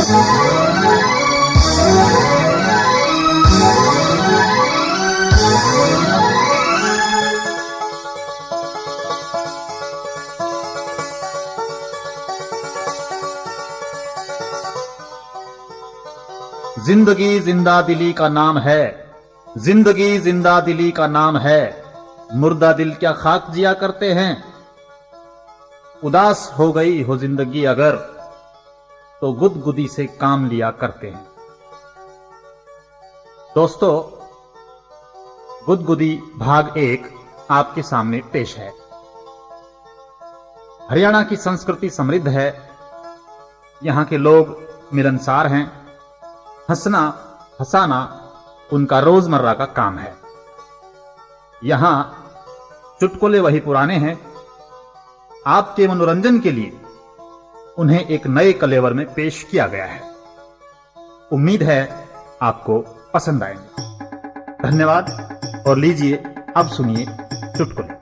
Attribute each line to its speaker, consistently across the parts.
Speaker 1: जिंदगी जिंदा दिली का नाम है, जिंदगी जिंदा दिली का नाम है। मुर्दा दिल क्या खाक जिया करते हैं। उदास हो गई हो जिंदगी अगर तो गुदगुदी से काम लिया करते हैं। दोस्तों, गुदगुदी भाग 1 आपके सामने पेश है। हरियाणा की संस्कृति समृद्ध है। यहां के लोग मिलनसार हैं। हंसना हंसाना उनका रोजमर्रा का काम है। यहां चुटकुले वही पुराने हैं। आपके मनोरंजन के लिए उन्हें एक नए कलेवर में पेश किया गया है। उम्मीद है आपको पसंद आएंगे। धन्यवाद। और लीजिए अब सुनिए चुटकुले।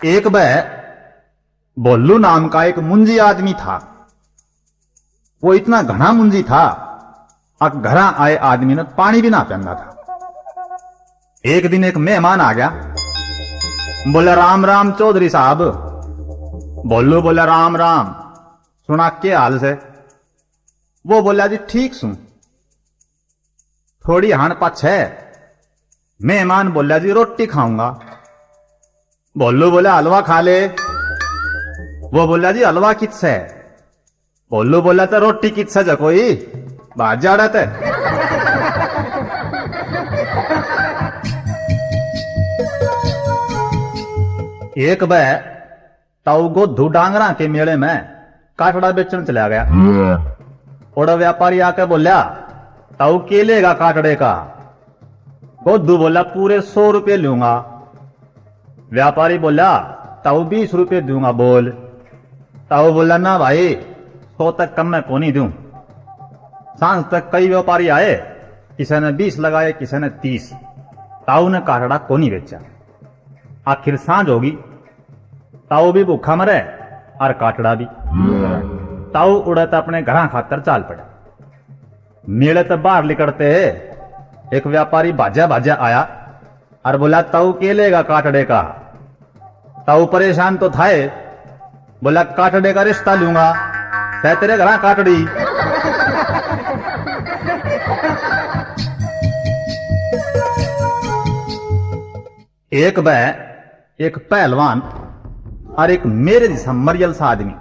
Speaker 1: एक बार बोल्लू नाम का एक मुंजी आदमी था। वो इतना घना मुंजी था अब घर आए आदमी ने पानी भी ना पिया था। एक दिन एक मेहमान आ गया। बोले राम राम चौधरी साहब। बोल्लू बोला राम राम, सुना क्या हाल से? वो बोला जी ठीक सुन। थोड़ी हान पाछ है। मेहमान बोला जी रोटी खाऊंगा। बोल्लू बोला हलवा खा ले। वो बोला जी हलवा किस है? बोल्लू बोला तो रोटी किस है कोई बात जा रहा था। एक बार ताऊ गोधू डांगरा के मेले में काटड़ा बेचने चला गया। ओड़ा व्यापारी आके बोला ताऊ के लेगा काटड़े का? गोधू बोला पूरे 100 रुपये लूंगा। व्यापारी बोला ताऊ 20 रुपये दूंगा बोल। ताऊ बोला ना भाई 100 तक कम मैं को नहीं दूं। सांझ तक कई व्यापारी आए, किसी ने 20 लगाए, किसी ने 30। ताऊ ने काटड़ा को नहीं बेचा। आखिर सांझ होगी। ताऊ भी भूखा मरे और काटड़ा भी। ताऊ उड़त अपने घर खातर चाल पड़ा। मेले तो बाहर निकलते एक व्यापारी भाजा भाजा आया और बोला ताऊ के लेगा काटड़े का? ताऊ परेशान तो था। बोला काटड़े का रिश्ता लूंगा, तै तेरे घर काटड़ी। एक बार एक पहलवान और एक मेरे जैसा मरियल सा आदमी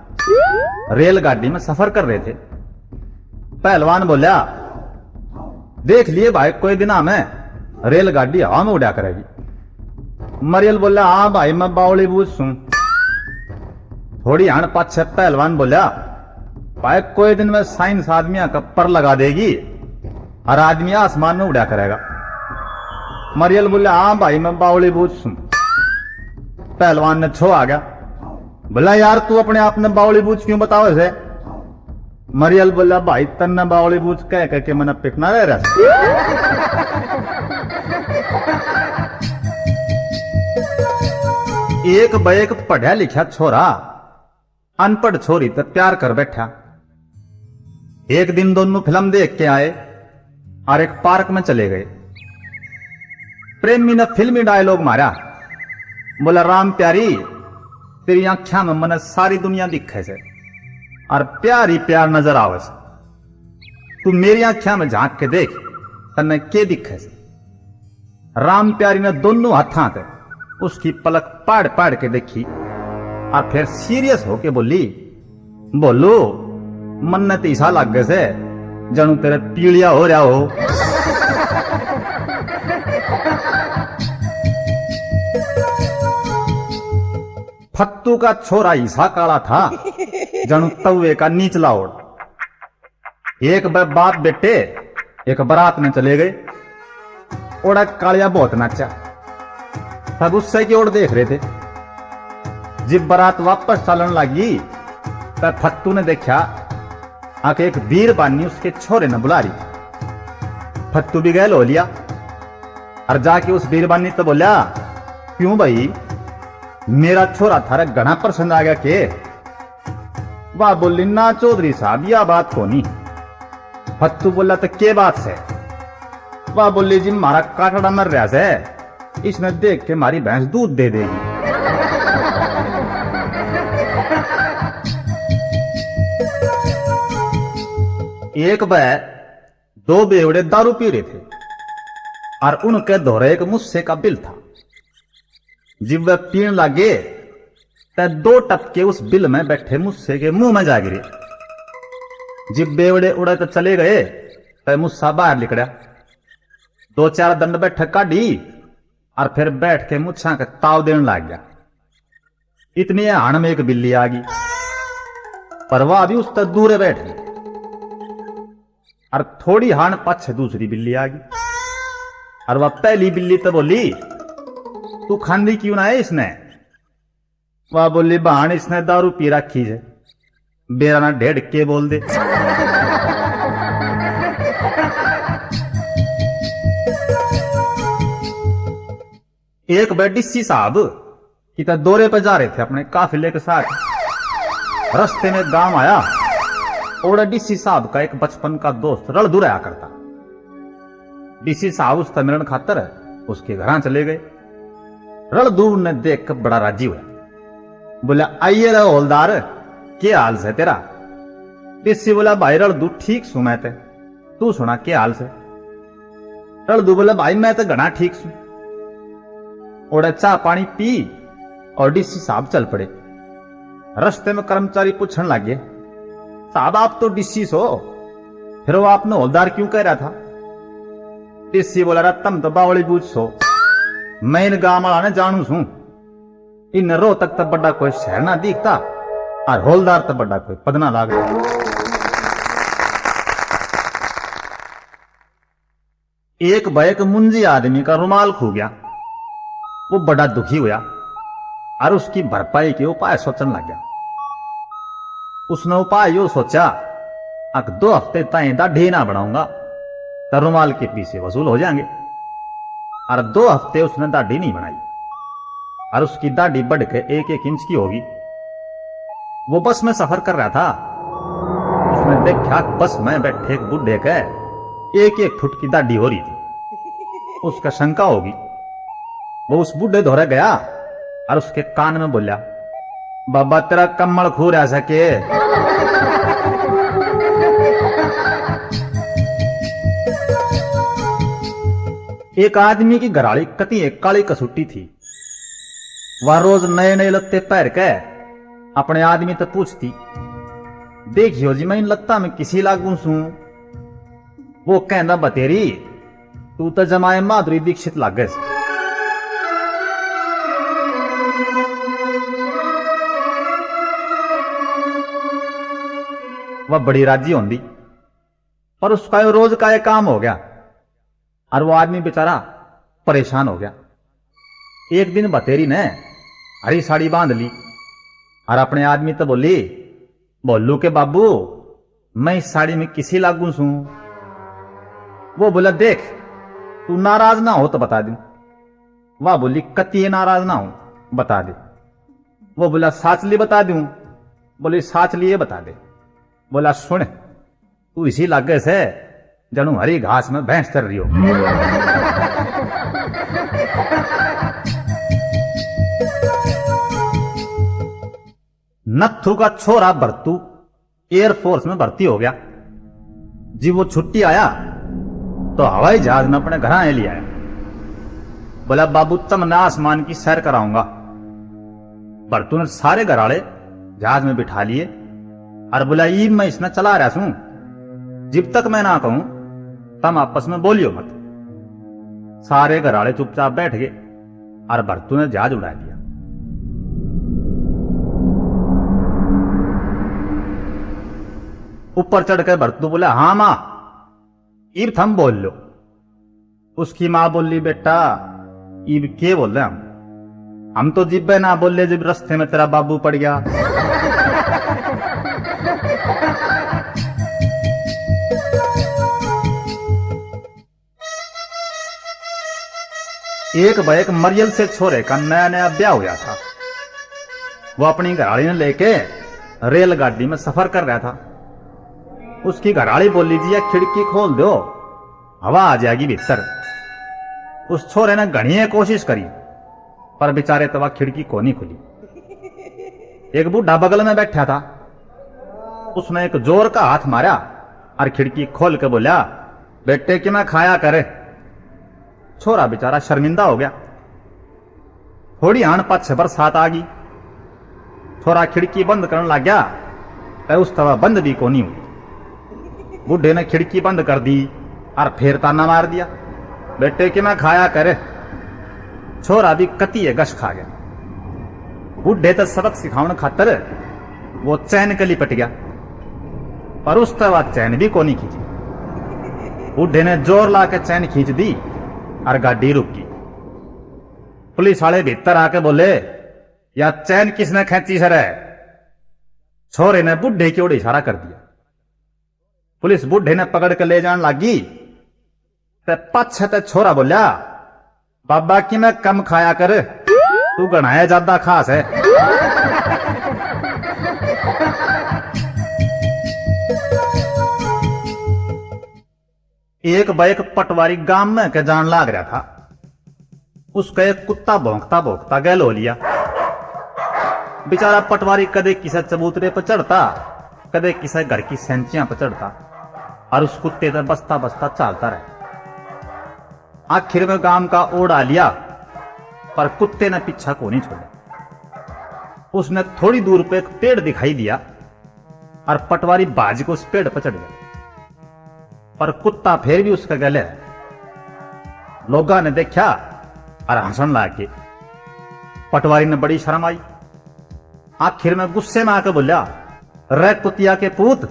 Speaker 1: रेलगाड़ी में सफर कर रहे थे। पहलवान बोला देख लिए भाई कोई दिन में रेलगाड़ी हवा में उड़ा करेगी। मरियल बोला हाँ भाई मैं बावली बूझ सू। थोड़ी हण पाछे पहलवान बोला भाई कोई दिन में साइंस आदमिया का पर लगा देगी और आदमी आसमान में उड़ा करेगा। मरियल बोला हाँ भाई मैं बावली बूझ सू। पहलवान ने छो आ गया। बोला यार तू अपने आप ने बावली बूझ क्यों बताओ इसे? मरियल बोला भाई तन्ना बावली बूझ कह के मैंने पिकना रह रहा। एक बैक पढ़ा लिखा छोरा अनपढ़ छोरी तो प्यार कर बैठा। एक दिन दोनों फिल्म देख के आए और एक पार्क में चले गए। प्रेमी ने फिल्मी डायलॉग मारा। बोला राम प्यारी तेरी आंखा में मन सारी दुनिया दिखे से और प्यार ही प्यार नजर आवे से। तू मेरी आंखा में झांक के देख तन्ने के दिखे से। राम प्यारी ने दोनों हाथां ते उसकी पलक पाड़ पाड़ के देखी और फिर सीरियस होके बोली बोलो मन ने तीसा लग गए से जनू तेरे पीलिया हो रहा हो। फत्तू का छोरा ईसा काला था जनू तवे का नीचला ओढ़। एक बाप बेटे एक बारात में चले गए। ओड़ा कालिया बहुत नाचा। सब उससे की ओर देख रहे थे। जब बारात वापस चलन लगी तब फत्तू ने देखा आके एक वीर बानी उसके छोरे ने बुला रही। फत्तू भी गए लो लिया और जाके उस बीरबानी तो बोला, क्यों भाई मेरा छोरा थारा घना पसंद आ गया के? वाह बोली, ना चौधरी साहब यह बात को नहीं। फत्तू बोला, तो के बात से? वाह बोली, जी मारा काटड़ा मर रहा से, इसने देख के मारी भैंस दूध दे देगी। एक बार दो बेवड़े दारू पी रहे थे और उनके दोहरे एक मुस्से का बिल था। जब वे पीने लगे तब दो टपके उस बिल में बैठे मुस्से के मुंह में जा गिरे। जब बेवड़े उड़े तो चले गए तब मुस्सा बाहर निकला। दो चार दंड बैठक काढ़ी और फिर बैठ के मुच्छा के ताव देने लग गया। इतनी हाण में एक बिल्ली आ गई, पर वह भी उस तक दूर बैठ गई और थोड़ी हाण पाछे दूसरी बिल्ली आ गई। और वह पहली बिल्ली तो बोली, तू खांदी क्यों ना है इसने? वह बोली, बहान इसने दारू पी रखी है, बेरा ना ढेड़ के बोल दे। एक डिस्सी साहब कि दौरे पर जा रहे थे अपने काफिले के साथ। रास्ते में गांव आया और डीसी साहब का एक बचपन का दोस्त रड़दू रहा करता। डीसी साहब उसका मिलन खातर उसके घर चले गए। रड़दू ने देख कर बड़ा राजी हुआ, बोला, आइए रहो हौलदार, क्या हाल से तेरा? डीसी बोला, भाई रड़दू ठीक सू मैं ते, तू सुना क्या हाल से? रड़दू बोला, भाई मैं तो घना ठीक सू। और चाह पानी पी और डीसी साहब चल पड़े। रास्ते में कर्मचारी पूछने लगे, साहब आप तो डीसी सो, फिर वो आपने हौलदार क्यों कह रहा था? डीसी बोला, तुम तो बावली बूझ सो, मैं इन गांव वाला ने जानू सू। इन रो तक तो बड़ा कोई शहर ना दिखता और हौलदार तो बड़ा कोई पदना लागता। एक बैक मुंजी आदमी का रुमाल खो गया। वो बड़ा दुखी हुआ और उसकी भरपाई के उपाय सोचने लग गया। उसने उपाय यो सोचा, अक 2 हफ्ते ताई दाढ़ी ना बनाऊंगा तो रुमाल के पीछे वसूल हो जाएंगे। और 2 हफ्ते उसने दाढ़ी नहीं बनाई और उसकी दाढ़ी बढ़ के 1-1 इंच की होगी। वो बस में सफर कर रहा था। उसने देखा बस में बैठे एक बुढ़े के 1-1 फुट की दाढ़ी हो रही थी। उसका शंका होगी। वो उस बुढ़े धोरे गया और उसके कान में बोला, बाबा तेरा कम्मल खू रहा सके? एक आदमी की घराड़ी कती एक काली कसुट्टी थी। वह रोज नए नए लत्ते पहन के अपने आदमी तो पूछती, देखियो जी मैं इन लत्ता में किसी लागू सू? वो कहना, बतेरी तू तो जमाए माधुरी दीक्षित लागे। वह बड़ी राजी होंदी, पर उसका रोज का एक काम हो गया और वो आदमी बेचारा परेशान हो गया। एक दिन बतेरी ने हरी साड़ी बांध ली और अपने आदमी तो बोली, बोलू के बाबू मैं इस साड़ी में किसी लागू सू? वो बोला, देख तू नाराज ना हो तो बता दूं। वह बोली, कती नाराज ना हो बता दे। वो बोला, साच लिए बता दूं? बोली, साच लिए बता दे। बोला, सुन तू इसी लागे से जनू हरी घास में भैंस चल रही हो। नत्थू का छोरा भरतू एयरफोर्स में भर्ती हो गया। जब वो छुट्टी आया तो हवाई जहाज में अपने घर ले आया। बोला, बाबू तुमने आसमान की सैर कराऊंगा। भरतू ने सारे घराड़े जहाज में बिठा लिए और बोला, ईब मैं इसने चला रहा हूं, जब तक मैं ना कहूं तम आपस में बोलियो मत। सारे घराड़े चुपचाप बैठ गए और भरतू ने जहाज उड़ा दिया। ऊपर चढ़कर भरतू बोला, हाँ मां इब थम बोल लो। उसकी मां बोली, बेटा इब के बोल रहे हम? हम तो जिब्बे ना बोले जब रास्ते में तेरा बाबू पड़ गया। एक भाई एक मरियल से छोरे का नया नया ब्याह हुआ था। वो अपनी घरवाली ने लेके रेलगाड़ी में सफर कर रहा था। उसकी घरवाली बोली जी खिड़की खोल दो, हवा आ जाएगी भीतर। उस छोरे ने घनी कोशिश करी पर बेचारे तो वह खिड़की को नहीं खुली। एक बूढ़ा बगल में बैठा था, उसने एक जोर का हाथ मारा और खिड़की खोल के बोला, बेटे कि मैं खाया करे। छोरा बेचारा शर्मिंदा हो गया। थोड़ी आन पाछे बरसात आ गई। छोरा खिड़की बंद करने लग गया पर उस तरह बंद भी को नहीं हुई। बूढ़े ने खिड़की बंद कर दी और फिर ताना मार दिया, बेटे कि मैं खाया करे। छोरा भी कती गश खा गया। बूढ़े तो सबक सिखाने खातर वो चैन के लिपट गया पर उस तरह चैन भी को नहीं खींची। बूढ़े ने जोर ला के चैन खींच दी और गाड़ी रुक गई। पुलिस वाले भीतर आके बोले, या चैन किसने खींची सर है? छोरे ने बूढ़े की ओर इशारा कर दिया। पुलिस बूढ़े ने पकड़ के ले जाने लगी ते पाछे ते छोरा बोलिया, बाबा की मैं कम खाया कर, तू गणाया ज्यादा खास है। एक बाइक पटवारी गांव में के जान लाग रहा था। उसका एक कुत्ता भौंकता भौंकता गैल हो लिया। बेचारा पटवारी कदे किसे चबूतरे पर चढ़ता, कदे किसे घर की सेंचियां पर चढ़ता और उस कुत्ते पर बसता बसता चलता रहा। आखिर में गांव का ओढ़ा लिया पर कुत्ते ने पीछा को नहीं छोड़ा। उसने थोड़ी दूर पे एक पेड़ दिखाई दिया और पटवारी बाज को उस पेड़ पर चढ़ गया पर कुत्ता फिर भी उसका गले है। लोगा ने देखा और हंसन लागे। पटवारी ने बड़ी शर्म आई। आखिर में गुस्से में आकर बोला, रे कुतिया के पूत,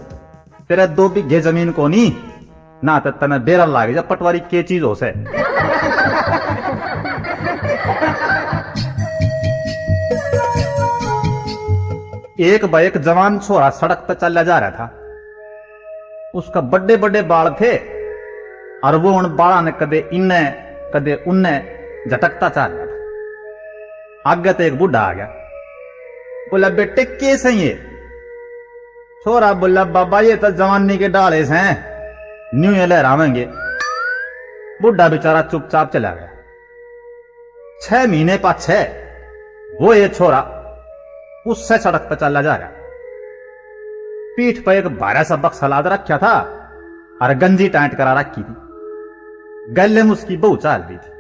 Speaker 1: तेरे 2 बीघे जमीन को नहीं ना तो तने बेरा लागे जा पटवारी के चीज हो से। एक बार एक जवान छोरा सड़क पर चला जा रहा था। उसका बड़े बड़े बाल थे और वो उन बाला ने कदे इन्ने कदे उन्ने झटकता चल रहा था। आगे तो एक बूढ़ा आ गया। बोला, बेटे कैसे ये? छोरा बोला, बाबा ये तो जवानी के डाले से हैं, न्यू ये लहरावेंगे। बूढ़ा बेचारा चुपचाप चला गया। 6 महीने पाछे वो ये छोरा उससे सड़क पर चला जा रहा। पीठ पर एक भारा सा बक्सा लाद रखा था और गंजी टाइट करा रखी थी। गले में उसकी बहू चाल रही थी।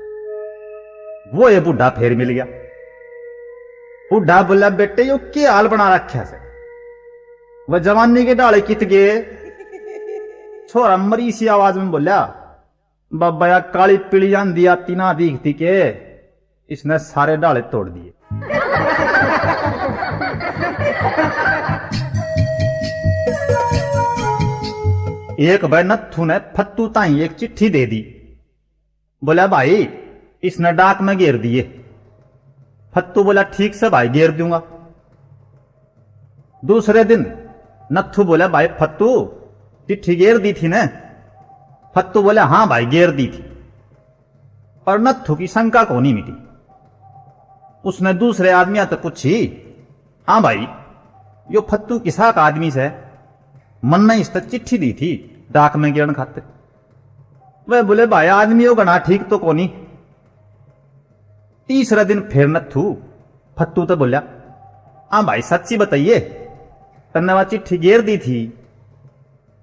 Speaker 1: वो ये बूढ़ा फिर मिल गया। बूढ़ा बोला, बेटे यो क्या हाल बना रखा से? वह जवानी के डाले कित गए? छोरा मरी सी आवाज में बोला, बाबा या काली पीली आंधी आती ना दिखती के इसने सारे डाले तोड़ दिए। एक बार नत्थू ने फत्तू ताई एक चिट्ठी दे दी। बोला, भाई इसने डाक में घेर दिए। फत्तू बोला, ठीक से भाई घेर दूंगा। दूसरे दिन नत्थू बोला, भाई फत्तू चिट्ठी घेर दी थी ना? फत्तू बोला, हां भाई घेर दी थी। पर नत्थू की शंका को नहीं मिटी। उसने दूसरे आदमी तो पूछी, हां भाई यो फत्तू किसा का आदमी से? मन ने इस तक चिट्ठी दी थी डाक में गिरन खाते। वह बोले, भाई आदमी हो गना ठीक तो कोनी। तीसरा दिन फिर नत्थू फत्तू तो बोलिया, हाँ भाई सच्ची बताइए तन्ने वह चिट्ठी घेर दी थी?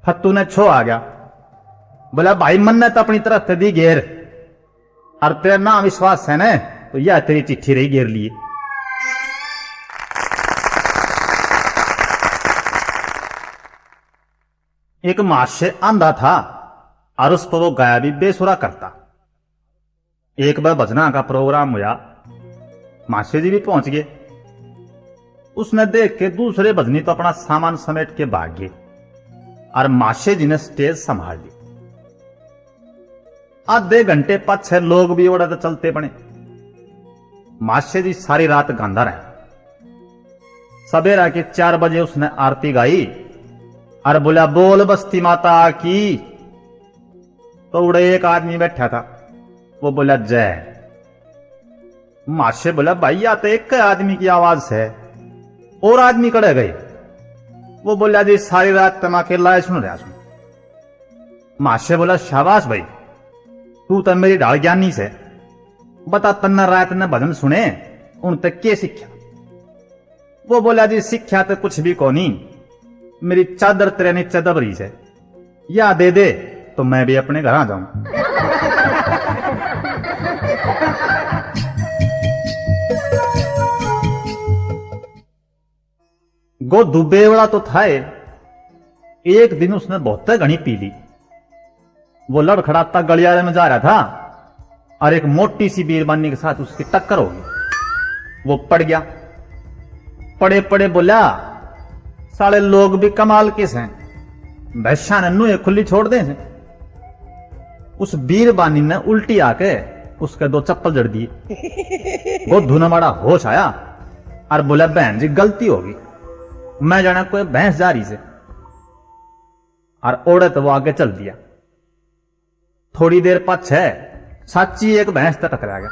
Speaker 1: फत्तू ने छो आ गया। बोला, भाई मन ने तो अपनी तरफ से दी घेर और तेरा ना विश्वास है ना तो यह तेरी चिट्ठी रही घेर लिए। एक माशे आंधा था और उस पर वो गाया भी बेसुरा करता। एक बार भजना का प्रोग्राम हुआ, माशे जी भी पहुंच गए। उसने देख के दूसरे भजनी तो अपना सामान समेट के भाग गए और माशे जी ने स्टेज संभाल ली। आधे घंटे पाछे लोग भी ओड़ा तो चलते बने। मास्टर जी सारी रात गांधा रहे। सवेरा के 4 बजे उसने आरती गाई और बोला बोल बस्ती माता की। तो उड़े एक आदमी बैठा था, वो बोला जय। मास्टर बोला भाई या तो एक आदमी की आवाज है। और आदमी कड़े गए। वो बोला जी सारी रात तुम अकेला है सुन रहा सुन। मास्टर बोला शाबाश भाई, तू तो मेरी ढाल ज्ञानी से बता, तन्ना रात ने भजन सुने उन तक के शिक्षा। वो बोला जी शिक्षा तो कुछ भी कोनी, मेरी चादर तेरे नीचे दबरी से, या दे दे तो मैं भी अपने घर आ जाऊं। गो दुबे वाला तो था। एक दिन उसने बहुत घनी पी ली। वो लड़खड़ाता गलियारे में जा रहा था और एक मोटी सी बीरबानी के साथ उसकी टक्कर होगी। वो पड़ गया। पड़े पड़े बोला साले लोग भी कमाल किस हैं, भैंसा ने नुए खुली छोड़ दे। उस बीरबानी ने उल्टी आके उसके 2 चप्पल जड़ दिए। वो धुना होश आया और बोला बहन जी गलती होगी, मैं जाना कोई भैंस जा रही से। और ओढ़े तो वो आगे चल दिया। थोड़ी देर पाछे साची एक भैंस तक टकरा गया।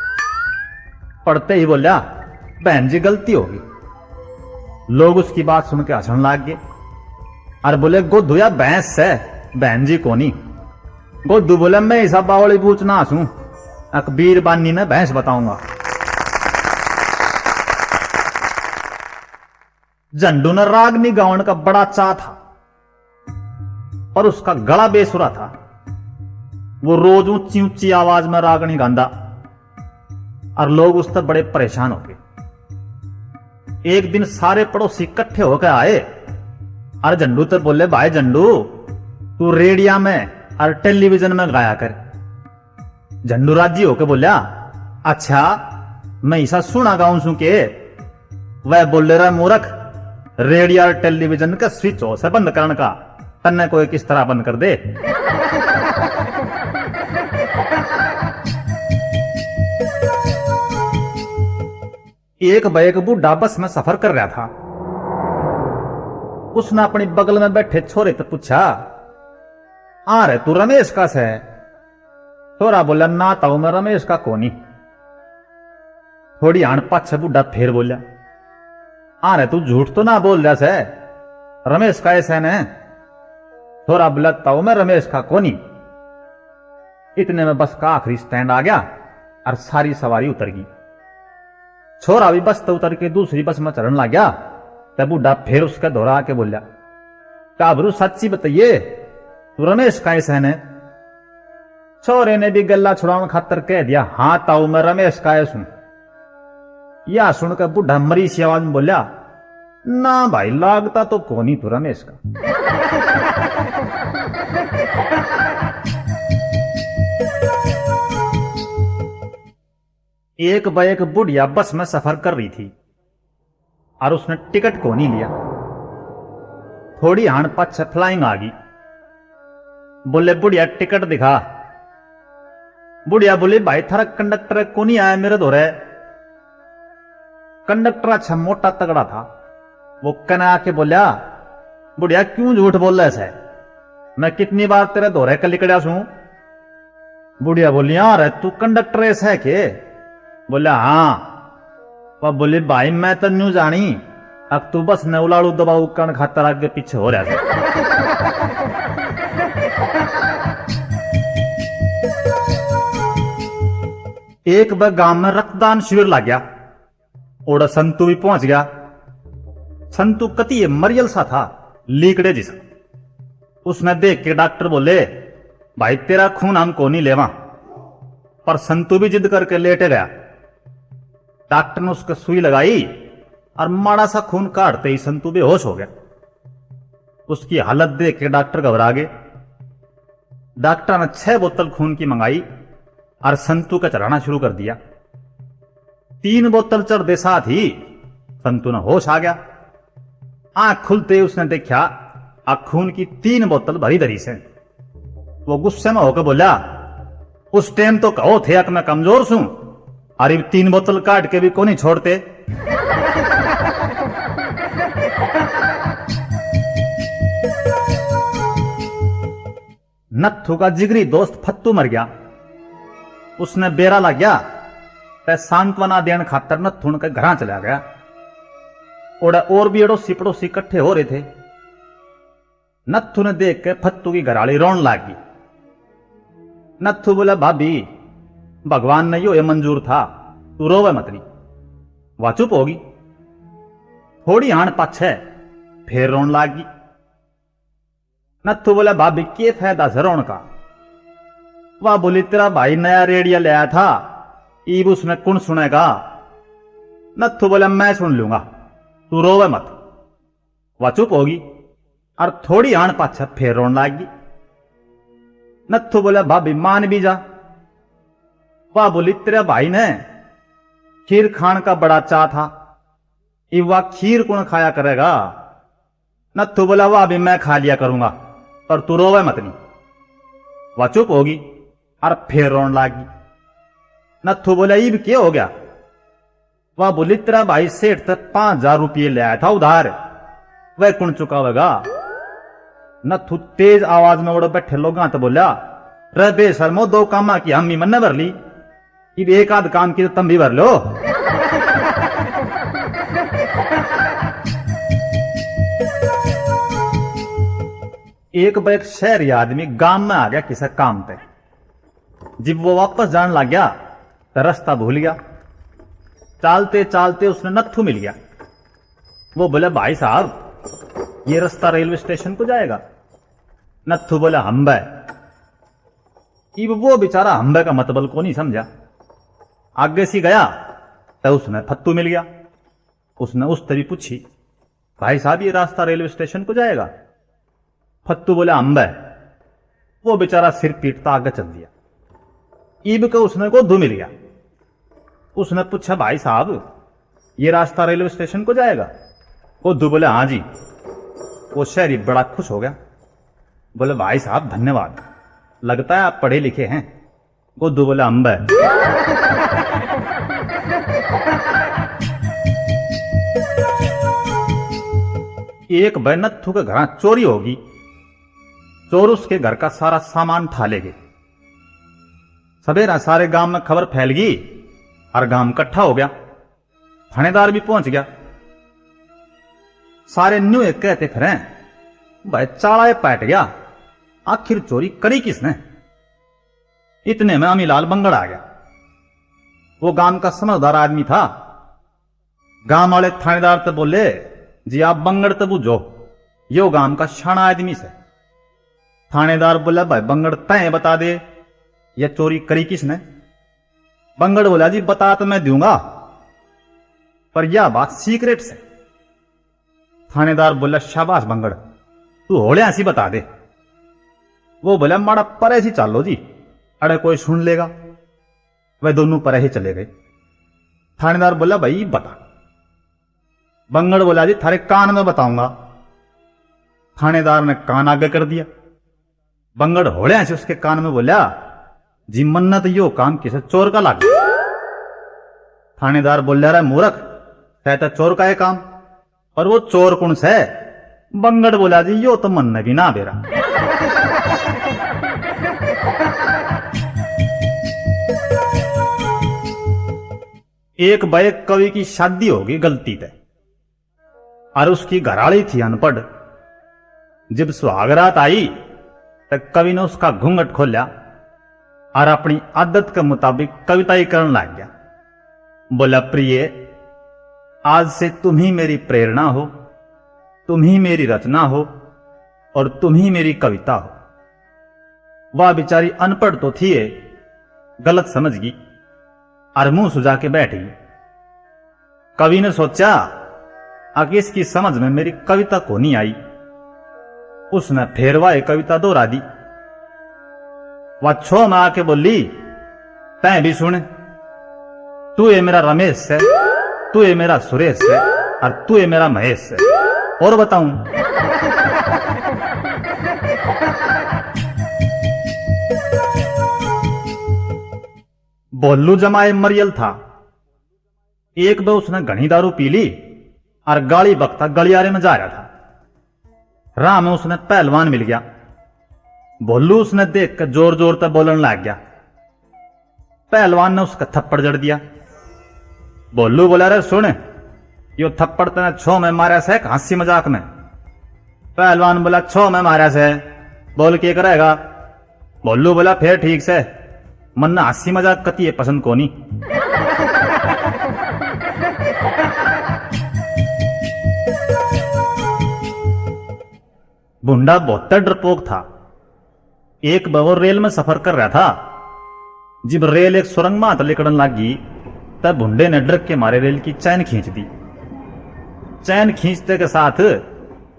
Speaker 1: पढ़ते ही बोला बहन जी गलती होगी। लोग उसकी बात सुन के हंसने लाग गए और बोले गोदू या भैंस है, बहन जी कोनी। गोदू बोले मैं हिसाब बावली पूछना हंसू, अकबीर बानी ने भैंस बताऊंगा। झंडू ने रागनी गावन का बड़ा चाह था, पर उसका गला बेसुरा था। वो रोज ऊंची ऊंची आवाज में रागनी गांदा और लोग उससे बड़े परेशान हो गए। एक दिन सारे पड़ोसी इकट्ठे होकर आए और झंडू तो बोले भाई झंडू तू रेडियो में और टेलीविजन में गाया कर। झंडू राजी होकर बोला अच्छा मैं ऐसा सुना गाऊं सू के। वह बोले रहा मूर्ख, रेडियो और टेलीविजन का स्विच हो से बंद करने का, तन्ने कोई किस तरह बंद कर दे। एक बैक बूढ़ा बस में सफर कर रहा था। उसने अपनी बगल में बैठे छोरे से पूछा आ रे तू रमेश का से? छोरा बोला ना ताऊ मैं रमेश का कोनी। थोड़ी आण पाछे बूढ़ा फिर बोला आ रे तू झूठ तो ना बोल रहा से, रमेश का ऐसा ने? छोरा बोला ताऊ मैं रमेश का कोनी। इतने में बस का आखिरी स्टैंड आ गया और सारी सवारी उतर गई। छोरा भी बस तो उतर के दूसरी बस में चढ़ने लग गया। तब बूढ़ा फिर उसका दोहरा आके बोला काबरू सच्ची बताइए तू रमेश का ऐसा है? छोरे ने भी गल्ला छुड़ाने खातर कह दिया हाँ ताऊ मैं रमेश का ऐसा। या सुनकर बूढ़ा मरी सी आवाज में बोला ना भाई लागता तो कोनी तू रमेश का। एक बैक बुढ़िया बस में सफर कर रही थी और उसने टिकट को नहीं लिया। थोड़ी हाण पाछे फ्लाइंग आ गई। बोले बुढ़िया टिकट दिखा। बुढ़िया बोली भाई थारा कंडक्टर को नहीं आया मेरे दोरे। कंडक्टर अच्छा मोटा तगड़ा था। वो कहने आके बोला बुढ़िया क्यों झूठ बोल रहा है, मैं कितनी बार तेरे दोरे का लिकड़ा सू। बुढ़िया बोली यार तू कंडक्टर ऐसा है के? बोला हाँ। वह बोली भाई मैं तो न्यू जानी, अब तू बस न उलाड़ू दबाऊ कण खातर आगे पीछे हो रहा है। एक बार गांव में रक्तदान शिविर लग गया। ओड़ा संतु भी पहुंच गया। संतु कति मरियल सा था, लीकड़े जिसा। उसने देख के डॉक्टर बोले भाई तेरा खून हम को नहीं लेवा। पर संतु भी जिद करके लेटे गया। डॉक्टर ने उसको सुई लगाई और माड़ा सा खून काटते ही संतु बेहोश हो गया। उसकी हालत देख के डॉक्टर घबरा गए। डॉक्टर ने 6 बोतल खून की मंगाई और संतु का चढ़ाना शुरू कर दिया। 3 बोतल चढ़ते साथ ही संतु ने होश आ गया। आंख खुलते ही उसने देखा खून की 3 बोतल भरी धरी से। वो गुस्से में होकर बोला उस टाइम तो कहो थे कि मैं कमजोर सू अरे 3 बोतल काट के भी को नहीं छोड़ते। नत्थू का जिगरी दोस्त फत्तू मर गया। उसने बेरा लग गया ते सांत्वना देन खातर नत्थू के घर चला गया। और भी अड़ोसी पड़ोसी इकट्ठे हो रहे थे। नत्थू ने देख के फत्तू की घराली रोन लागी। नत्थू बोला, भाभी भगवान ने यो ये मंजूर था, तू रोवे मत नहीं। वह चुप होगी। थोड़ी हाण पाछे फिर रोन लागी। नत्थू बोला, भाभी के फायदा से रोन का। वह बोली, तेरा भाई नया रेडियो ले आया था, ईब उसमें कौन सुनेगा। नत्थू बोला, मैं सुन लूंगा, तू रोवे मत। वह चुप होगी और थोड़ी आण पाछा फिर रोन लागी। नत्थू बोला, भाभी मान भी जा। वह बोली, तेरे भाई ने खीर खान का बड़ा चाह था, ये वह खीर कौन खाया करेगा। नत्थू बोला, वह भी मैं खा लिया करूंगा, पर तू रोवे मत नहीं। वह चुप होगी और फिर रोन लागी। नत्थू बोला, ईब क्या हो गया। वह बोली, तेरा भाई सेठ तक 5,000 रुपये ले आया था उधार, वह कौन चुकावेगा। नत्थू तेज आवाज में उड़ बैठे लोग तो बोला, रे बेशर्मो, 2 कामा की हम ही मन भर ली, इब एक आध काम की तो तुम भी भर लो। एक बार एक शहरी आदमी गांव में आ गया किसी काम पे। जब वो वापस जाने लग गया तो रास्ता भूल गया। चालते चालते उसने नत्थू मिल गया। वो बोले, भाई साहब ये रास्ता रेलवे स्टेशन को जाएगा। नत्थू बोला, हम्बे। वो बेचारा हम्बे का मतलब को नहीं समझा। आगे सी गया तो उसने फत्तू मिल गया। उसने उससे भी पूछी, भाई साहब ये रास्ता रेलवे स्टेशन को जाएगा। फत्तू बोला, हम्बे। वो बेचारा सिर पीटता आगे चल दिया। ईब को उसने को धू मिल गया। उसने पूछा, भाई साहब ये रास्ता रेलवे स्टेशन को जाएगा। उद्धू बोले, हाँ जी। वो शहरी बड़ा खुश हो गया। बोले, भाई साहब धन्यवाद, लगता है आप पढ़े लिखे हैं। उद्धू बोले, अम्ब है। एक बार नत्थू के घर चोरी होगी। चोर उसके घर का सारा सामान ठा ले गए। सवेरा सारे गांव में खबर फैल गई और गांव इकट्ठा हो गया। थानेदार भी पहुंच गया। सारे न्यू एक कहते फिर भाई चाड़ा पैट गया, आखिर चोरी करी किसने। इतने में अमीलाल बंगड़ आ गया। वो गांव का समझदार आदमी था। गांव वाले थानेदार तो बोले, जी आप बंगड़ तो बुझो, यो गांव का शाना आदमी से। थानेदार बोला, भाई बंगड़ तय बता दे, यह चोरी करी किसने। बंगड़ बोला, जी बता तो मैं दूंगा, पर यह बात सीक्रेट से। थानेदार बोला, शाबाश बंगड़, तू होले ऐसी बता दे। वो बोला, माड़ा परे ही चालो जी, अरे कोई सुन लेगा। वह दोनों परे ही चले गए। थानेदार बोला, भाई बता। बंगड़ बोला, जी थारे कान में बताऊंगा। थानेदार ने कान आगे कर दिया। बंगड़ होले ऐसे उसके कान में बोला, जी मन्नत यो काम किसे चोर का लाग। थानेदार बोल रहा, मूर्ख, कहता चोर का है काम, पर वो चोर कौन से। बंगड़ बोला, जी यो तो मन ने भी ना बेरा। एक बार कवि की शादी होगी गलती से, और उसकी घराली थी अनपढ़। जब सुहागरात आई तो कवि ने उसका घूंघट खोला और अपनी आदत के मुताबिक कविता ही करने लग गया। बोला, प्रिय, आज से तुम ही मेरी प्रेरणा हो, तुम ही मेरी रचना हो और तुम ही मेरी कविता हो। वह बेचारी अनपढ़ तो थी, गलत समझ गई और मुंह सुजा के बैठ गई। कवि ने सोचा आगे इसकी समझ में मेरी कविता को नहीं आई। उसने फिर वह कविता दोहरा दी। वह छो में आके बोली, तैं भी सुन, तू ये मेरा रमेश है, तू ये मेरा सुरेश है और तू ये मेरा महेश है, और बताऊं। बोल्लू जमाए मरियल था। एक बार उसने घनी दारू पी ली और गाली बकता गलियारे में जा रहा था। राह में उसने पहलवान मिल गया। भोलू उसने देख कर जोर जोर तक बोलने लग गया। पहलवान ने उसका थप्पड़ जड़ दिया। भोलू बोला, रे सुन, यो थप्पड़ तने छो में मारा से हंसी मजाक में। पहलवान बोला, छो में मारा से, बोल के करेगा। भोलू बोला, फिर ठीक से, मन ने हंसी मजाक कती है पसंद कोनी। बुंडा बहुत डरपोक था। एक बार वो रेल में सफर कर रहा था। जब रेल एक सुरंग में हाथ लिकड़न लगी तब बुंडे ने डर के मारे रेल की चैन खींच दी। चैन खींचते के साथ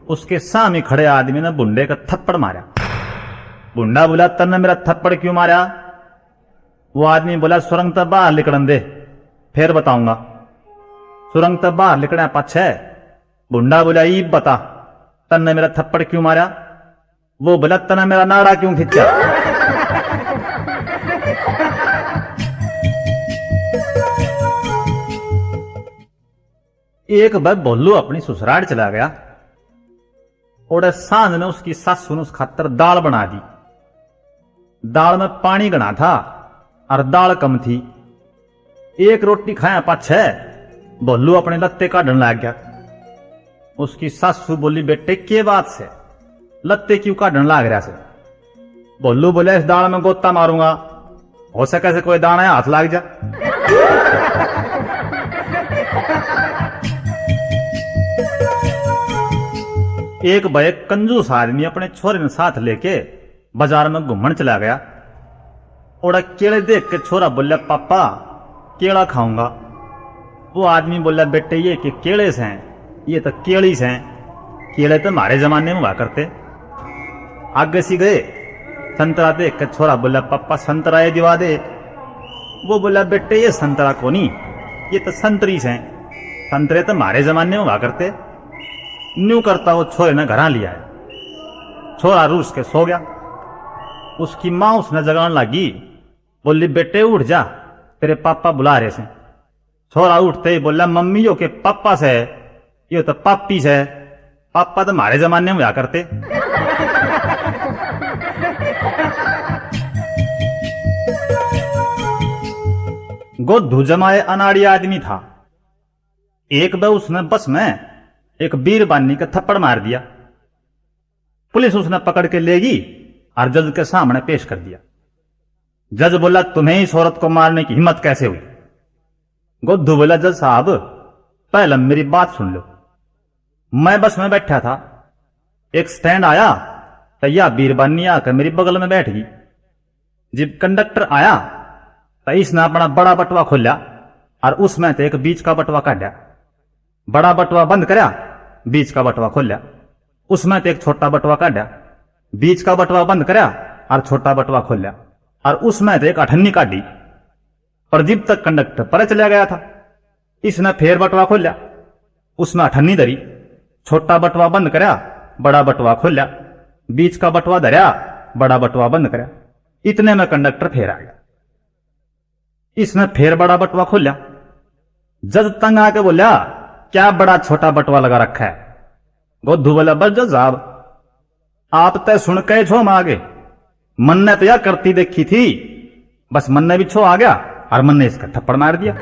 Speaker 1: उसके सामने खड़े आदमी ने बुंडे का थप्पड़ मारा। बुंडा बोला, तन्ने मेरा थप्पड़ क्यों मारा? वो आदमी बोला, सुरंग तक बाहर लिकड़न दे, फिर बताऊंगा। सुरंग तक बाहर लिकड़ा पाछे। बुंडा बोला, ईब बता, तन्ने मेरा थप्पड़ क्यों मारा? वो बोला, तन्ने मेरा नाड़ा क्यों खींचा? एक बार भोलू अपनी ससुराल चला गया और सांझ ने उसकी सासू ने उस खातर दाल बना दी। दाल में पानी गना था और दाल कम थी। एक रोटी खाया पाछे भोलू अपने लत्ते काटने लग गया। उसकी सासू बोली, बेटे के बात से लत्ते क्यों काटने लग रहा से? भोलू बोले, इस दाल में गोता मारूंगा, हो सके से कोई दाना हाथ लग जा। एक भाई कंजूस आदमी अपने छोरे ने साथ लेके बाजार में घूमने चला गया और केले देख के छोरा बोला, पापा केला खाऊंगा। वो आदमी बोला, बेटे ये कि केले से हैं, ये तो केली से हैं, केले तो हमारे जमाने में हुआ करते। आगे सी गए, संतरा देख के छोरा बोला, पापा संतरा ये दिवा दे। वो बोला, बेटे ये संतरा कोनी, ये तो संतरी से हैं, संतरे तो हमारे जमाने में हुआ करते। न्यू करता वो छोरे ने घरा लिया है। छोरा रूस के सो गया। उसकी मां उसने जगाने लगी, बोली, बेटे उठ जा, तेरे पापा बुला रहे से। छोरा उठते ही बोला, मम्मी यो के पापा से, ये तो पापी से, पापा तो हमारे जमाने में हुआ करते। गोधू जमाए अनाड़ी आदमी था। एक बार उसने बस में एक बीरबानी का थप्पड़ मार दिया। पुलिस उसने पकड़ के लेगी और जज के सामने पेश कर दिया। जज बोला, तुम्हें इस औरत को मारने की हिम्मत कैसे हुई? गोधू बोला, जज साहब पहले मेरी बात सुन लो। मैं बस में बैठा था, एक स्टैंड आया तो यह बीरबानी आकर मेरी बगल में बैठ गई। जब कंडक्टर आया तो इसने अपना बड़ा बटवा खोला और उसमें तो एक बीच का बटवा काटा। बड़ा बटवा बंद करया, बीच का बटवा खोलिया, उसमें तो एक छोटा बटवा काटा। बीच का बटवा बंद करया और छोटा बटवा खोलिया और उसमें तो एक अठन्नी काटी। पर जब तक कंडक्टर पर चला गया था, इसने फिर बटवा खोलिया, उसमें अठन्नी धरी। छोटा बटवा बंद करया, बड़ा बटवा खोलिया, बीच का बटवा धरया, बड़ा बटवा बंद करया। इतने में कंडक्टर फिर आ गया। इसने फिर बड़ा बटवा खोलिया। जज तंग आके बोला, क्या बड़ा छोटा बटवा लगा रखा है? गोधू बोला, बस जज साहब आप तय सुन के छो मांगे, मन ने तो यह करती देखी थी, बस मन ने भी छो आ गया और मन ने इसका थप्पड़ मार दिया।